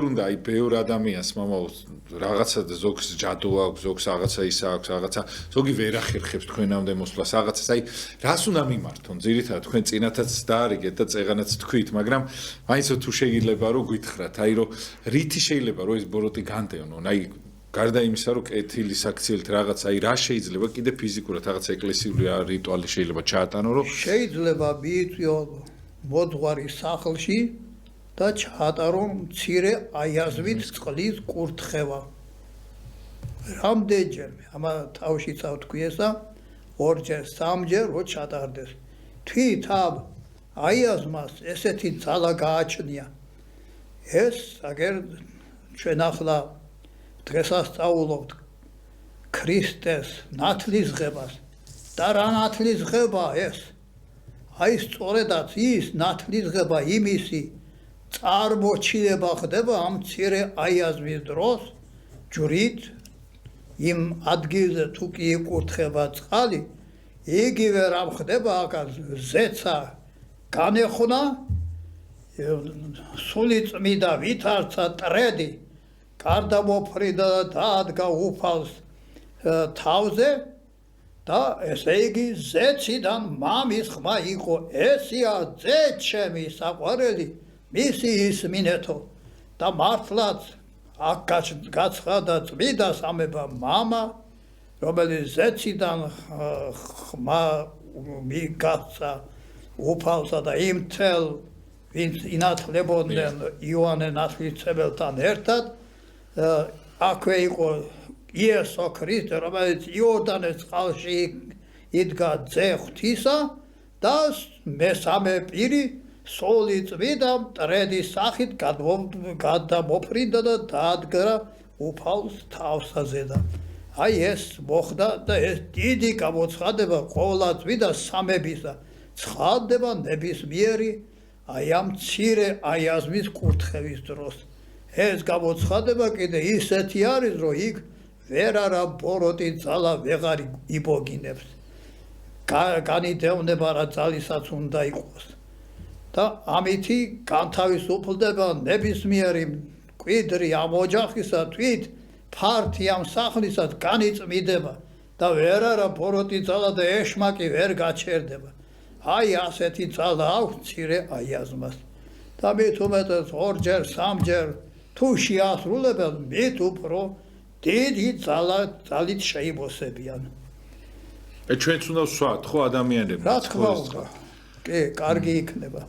უნდა აი ბევრ ადამიანს მომავალ რაღაცა და ზოგს ჯადო აქვს, ზოგს რაღაცა ისა აქვს, რაღაცა ზოგი ვერ ახერხებს თქვენამდე მოსვლას, რაღაცას აი რას უნდა მიმართონ? ძირითადად თქვენ წინათაც დაარიგეთ და წეღანაც თქვით, მაგრამ მაინც თუ შეიძლება რომ გითხრათ, აი რომ რითი შეიძლება რომ ეს ბოროტი განდევნონ, აი გარდა იმისა რომ კეთილი საქციელით რაღაცა აი რა შეიძლება კიდე ფიზიკურად რაღაცა ეკლესიური რიტუალი შეიძლება ჩაატანო რომ შეიძლება მიიწვიონ მოძღვარი სახლში და ჩაატარონ მცირე აიაზვით წყლის კურთხევა. რამდენჯერმე ამა თავში წავთქვი ესა ორჯერ სამჯერ რო ჩატარდეს. თვით ამ აიაზმას ესეთი ძალა გააჩნია. ეს აგერ ჩვენ ახლა დღესასწაულობთ ქრისტეს ნათლისღებას და რა ნათლისღება ეს? აი სწორედაც ის ნათლისღება იმისი წარმოჩინება ხდება ამ მცირე აიაზმის დროს ჯვრით იმ ადგილზე თუ კი იკურთხება წყალი იგივე რამ ხდება აქ ზეცა განეხונה სული წმიდა ვითარცა ტრედი გარდამოფრიდა და დაადგა უფალს თავზე და ესე იგი ზეციდან მამის ხმა იყო ესია ძე ჩემი საყვარელი მისი ისმინეთო და მართლაც აქ გაცხადა წმიდა სამება მამა რომელიც ზეციდან ხმა მიგაცა უფალსა და იმ თელ ვინც ინათლებოდნენ იოანე ნათლისმცემელთან ერთად აქვე იყო იესო ქრისტე რომელიც იორდანეს წყალში იდგა ძე ღვთისა და მესამე პირი სული წმიდა მტრედის სახით გადამოფრინდა და დაადგა უფალს თავსაზე და აი ეს მოხდა და ეს დიდი გამოცხადება ყოვლა წმიდა სამებისა ცხადდება ნებისმიერი აი ამ მცირე აიაზმის კურთხევის დროს ეს გამოცხადება კიდე ისეთი არის რომ იქ ვერ არა ბოროტი ძალა ვეღარ იბოგინებს განიდევნება რა ძალისაც უნდა იყოს და ამითი განთავისუფლდება ნებისმიერი მკვიდრი ამ ოჯახისა თვით ფართი ამ სახლისას განიწმიდება და ვერ არა ბოროტი ძალა და ეშმაკი ვერ გაჩერდება აი ასეთი ძალა აქვს მცირე აიაზმას და მით უმეტეს ორჯერ სამჯერ თუ შეასრულებენ მით უფრო დიდი ძალით შეიმოსებიან ჩვენც უნდა ვსვათ ხო ადამიანებმა რა თქმა უნდა კი კარგი იქნება